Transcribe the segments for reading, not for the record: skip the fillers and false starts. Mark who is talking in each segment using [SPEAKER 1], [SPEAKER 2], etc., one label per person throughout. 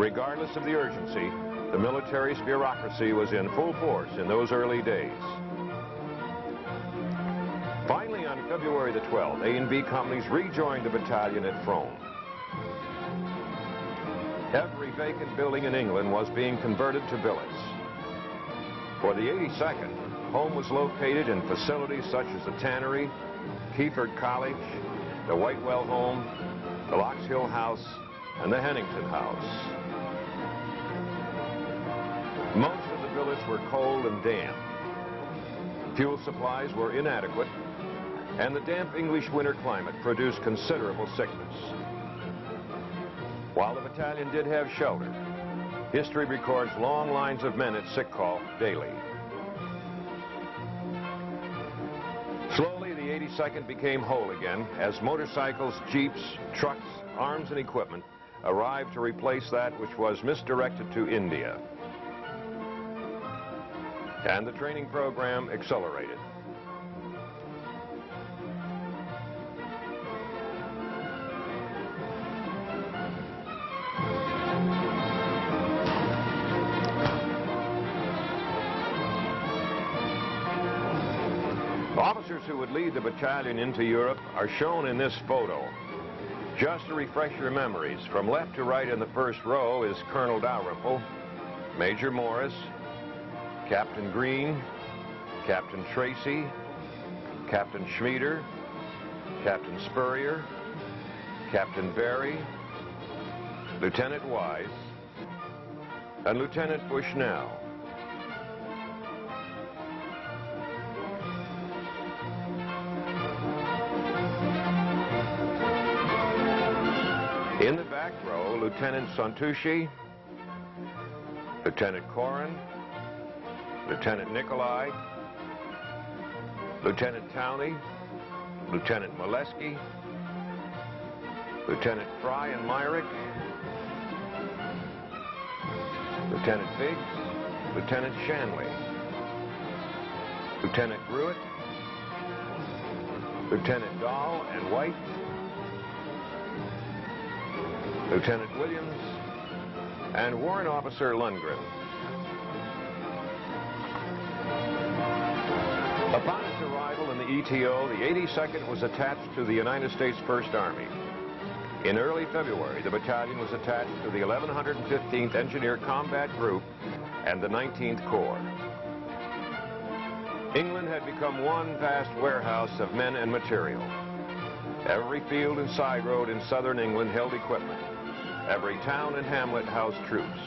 [SPEAKER 1] Regardless of the urgency, the military's bureaucracy was in full force in those early days. Finally, on February the 12th, A and B companies rejoined the battalion at Frome. Every vacant building in England was being converted to billets. For the 82nd, home was located in facilities such as the Tannery, Keyford College, the Whitewell Home, the Locks Hill House, and the Hennington House. Most of the billets were cold and damp. Fuel supplies were inadequate, and the damp English winter climate produced considerable sickness. While the battalion did have shelter, history records long lines of men at sick call daily. Slowly, the 82nd became whole again as motorcycles, jeeps, trucks, arms, and equipment arrived to replace that which was misdirected to India. And the training program accelerated. Officers who would lead the battalion into Europe are shown in this photo. Just to refresh your memories, from left to right in the first row is Colonel Dalrymple, Major Morris, Captain Green, Captain Tracy, Captain Schmieder, Captain Spurrier, Captain Berry, Lieutenant Wise, and Lieutenant Bushnell. In the back row, Lieutenant Santucci, Lieutenant Corin, Lieutenant Nikolai, Lieutenant Towney, Lieutenant Molesky, Lieutenant Fry and Myrick, Lieutenant Biggs, Lieutenant Shanley, Lieutenant Gruitt, Lieutenant Dahl and White, Lieutenant Williams, and Warrant Officer Lundgren. Upon its arrival in the ETO, the 82nd was attached to the United States First Army. In early February, the battalion was attached to the 1115th Engineer Combat Group and the 19th Corps. England had become one vast warehouse of men and material. Every field and side road in southern England held equipment. Every town and hamlet housed troops.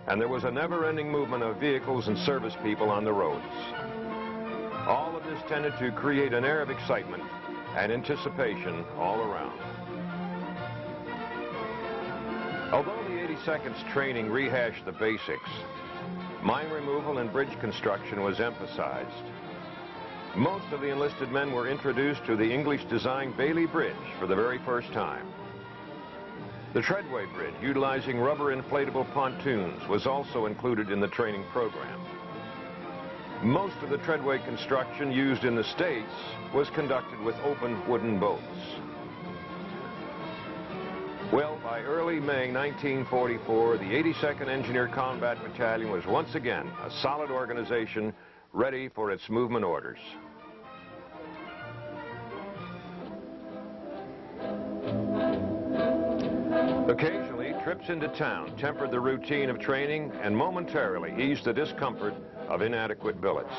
[SPEAKER 1] And there was a never-ending movement of vehicles and service people on the roads. All of this tended to create an air of excitement and anticipation all around. Although the 82nd's training rehashed the basics, mine removal and bridge construction was emphasized. Most of the enlisted men were introduced to the English-designed Bailey Bridge for the very first time. The Treadway Bridge, utilizing rubber inflatable pontoons, was also included in the training program. Most of the Treadway construction used in the States was conducted with open wooden boats. Well, by early May 1944, the 82nd Engineer Combat Battalion was once again a solid organization ready for its movement orders. Occasionally, trips into town tempered the routine of training and momentarily eased the discomfort of inadequate billets.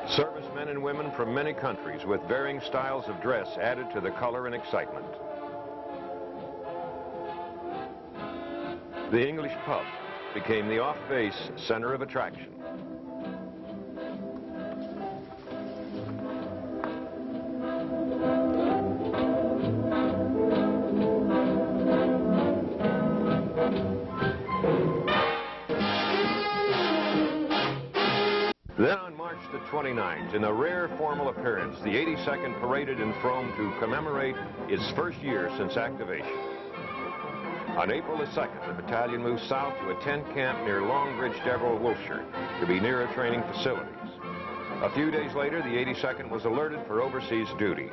[SPEAKER 1] Servicemen and women from many countries with varying styles of dress added to the color and excitement. The English pub became the off-base center of attraction. Then on March the 29th, in a rare formal appearance, the 82nd paraded in Frome to commemorate its first year since activation. On April the 2nd, the battalion moved south to a tent camp near Longbridge, Deverell, Wiltshire, to be nearer training facilities. A few days later, the 82nd was alerted for overseas duty.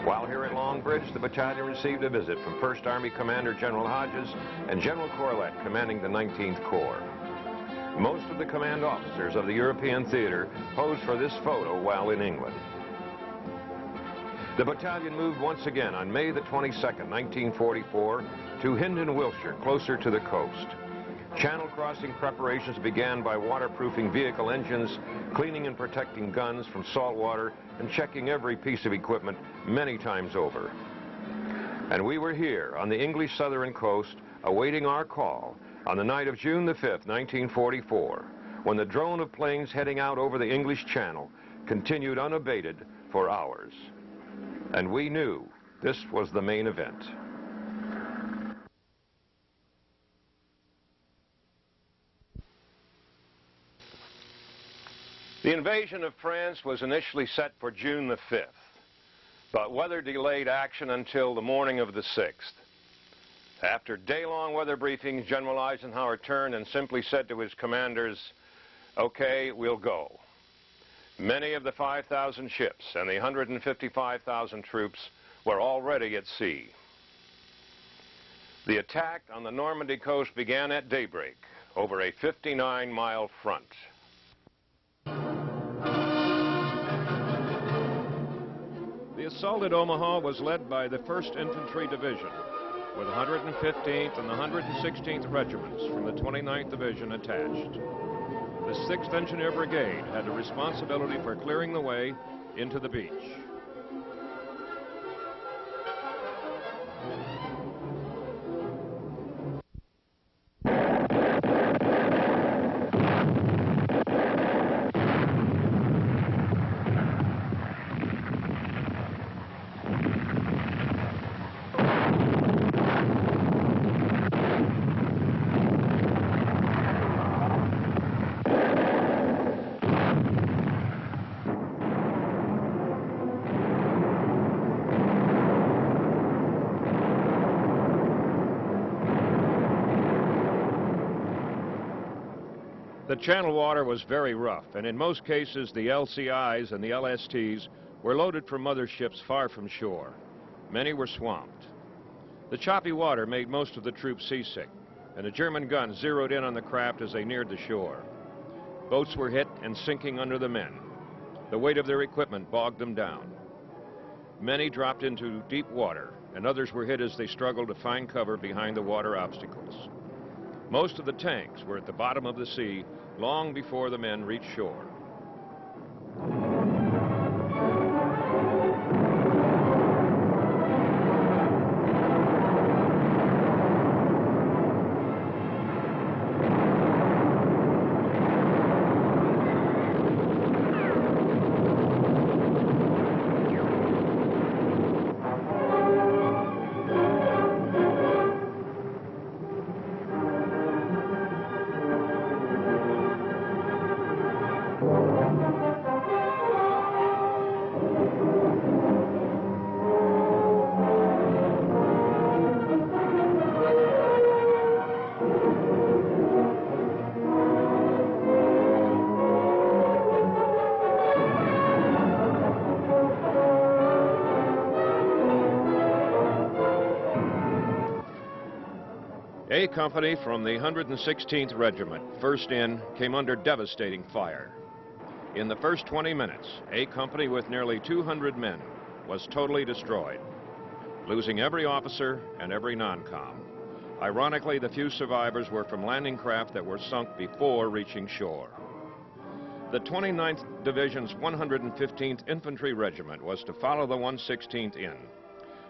[SPEAKER 1] While here at Long Bridge, the battalion received a visit from 1st Army Commander General Hodges and General Corlett, commanding the 19th Corps. Most of the command officers of the European theater posed for this photo while in England. The battalion moved once again on May the 22nd, 1944, to Hindon, Wiltshire, closer to the coast. Channel crossing preparations began by waterproofing vehicle engines, cleaning and protecting guns from salt water, and checking every piece of equipment many times over. And we were here on the English southern coast, awaiting our call on the night of June the 5th, 1944, when the drone of planes heading out over the English Channel continued unabated for hours. And we knew this was the main event. The invasion of France was initially set for June the 5th, but weather delayed action until the morning of the 6th. After day-long weather briefings, General Eisenhower turned and simply said to his commanders, "Okay, we'll go." Many of the 5,000 ships and the 155,000 troops were already at sea. The attack on the Normandy coast began at daybreak over a 59-mile front. The assault at Omaha was led by the 1st Infantry Division, with 115th and the 116th Regiments from the 29th Division attached. The 6th Engineer Brigade had the responsibility for clearing the way into the beach. The channel water was very rough, and in most cases the LCIs and the LSTs were loaded from other ships far from shore. Many were swamped. The choppy water made most of the troops seasick, and the German guns zeroed in on the craft as they neared the shore. Boats were hit and sinking under the men. The weight of their equipment bogged them down. Many dropped into deep water, and others were hit as they struggled to find cover behind the water obstacles. Most of the tanks were at the bottom of the sea long before the men reached shore. A Company from the 116th Regiment, first in, came under devastating fire. In the first 20 minutes, A Company with nearly 200 men was totally destroyed, losing every officer and every non-com. Ironically, the few survivors were from landing craft that were sunk before reaching shore. The 29th Division's 115th Infantry Regiment was to follow the 116th in.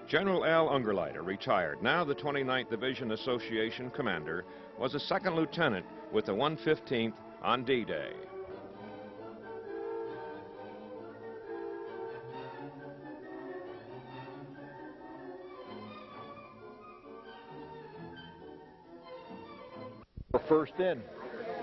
[SPEAKER 1] General Al Ungerleider, retired, now the 29th Division Association commander, was a second lieutenant with the 115th on D-Day.
[SPEAKER 2] First in.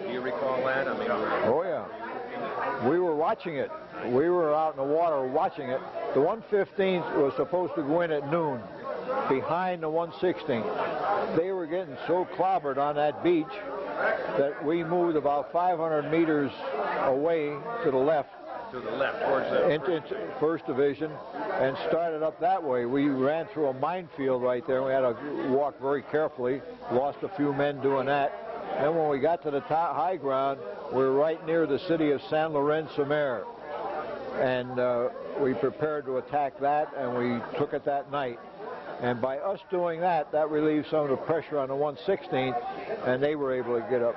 [SPEAKER 1] Do you recall that? I mean,
[SPEAKER 2] Oh, yeah. We were watching it. We were out in the water watching it. The 115th was supposed to go in at noon behind the 116th. They were getting so clobbered on that beach that we moved about 500 meters away to the left
[SPEAKER 3] To the left, towards the
[SPEAKER 2] into 1st Division, and started up that way. We ran through a minefield right there. We had to walk very carefully. Lost a few men doing that. Then when we got to the high ground, we were right near the city of Saint-Laurent Exit. And we prepared to attack that, and we took it that night. And by us doing that, that relieved some of the pressure on the 116th, and they were able to get up.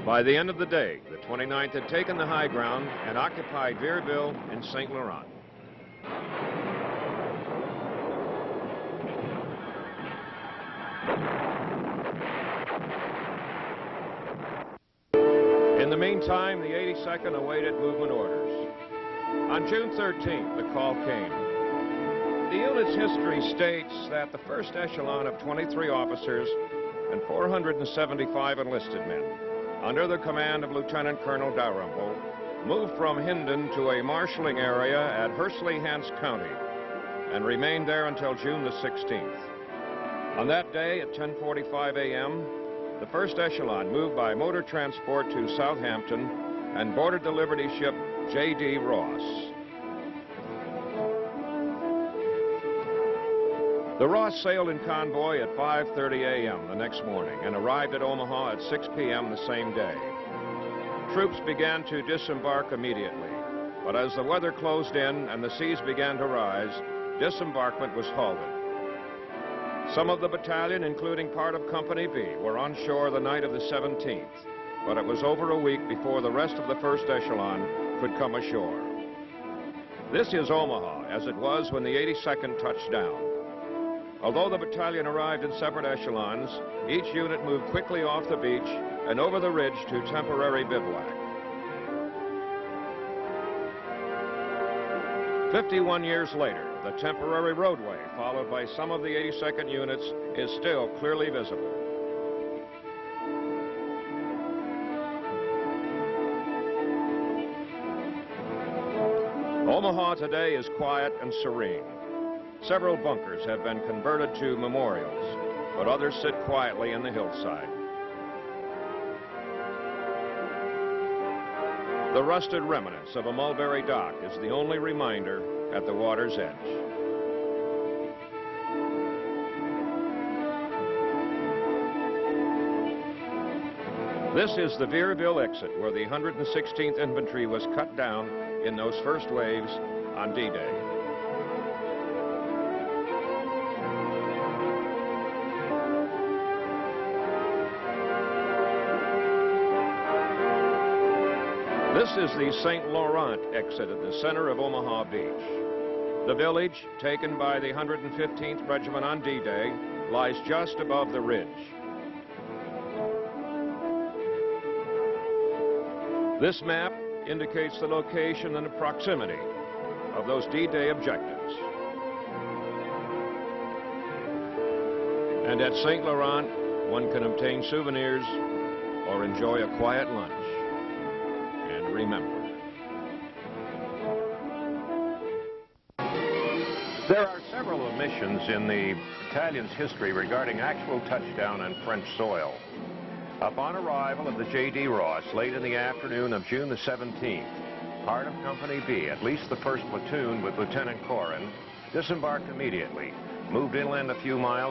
[SPEAKER 1] By the end of the day, the 29th had taken the high ground and occupied Vierville in Saint Laurent. In the meantime, the 82nd awaited movement orders. On June 13th, the call came. The unit's history states that the first echelon of 23 officers and 475 enlisted men, under the command of Lieutenant Colonel Dalrymple, moved from Hindon to a marshalling area at Hursley-Hants County and remained there until June the 16th. On that day at 10:45 a.m., the first echelon moved by motor transport to Southampton and boarded the Liberty ship J.D. Ross. The Ross sailed in convoy at 5:30 a.m. the next morning and arrived at Omaha at 6 p.m. the same day. Troops began to disembark immediately, but as the weather closed in and the seas began to rise, disembarkment was halted. Some of the battalion, including part of Company B, were on shore the night of the 17th, but it was over a week before the rest of the first echelon could come ashore. This is Omaha, as it was when the 82nd touched down. Although the battalion arrived in separate echelons, each unit moved quickly off the beach and over the ridge to temporary bivouac. 51 years later, the temporary roadway, followed by some of the 82nd units, is still clearly visible. Omaha today is quiet and serene. Several bunkers have been converted to memorials, but others sit quietly in the hillside. The rusted remnants of a mulberry dock is the only reminder at the water's edge. This is the Vierville exit, where the 116th Infantry was cut down in those first waves on D-Day. This is the Saint-Laurent exit at the center of Omaha Beach. The village, taken by the 115th Regiment on D-Day, lies just above the ridge. This map indicates the location and the proximity of those D-Day objectives. And at Saint-Laurent, one can obtain souvenirs or enjoy a quiet lunch. And remember, there are several omissions in the battalion's history regarding actual touchdown on French soil. Upon arrival at the J.D. Ross late in the afternoon of June the 17th, part of Company B, at least the 1st Platoon with Lieutenant Corin, disembarked immediately, moved inland a few miles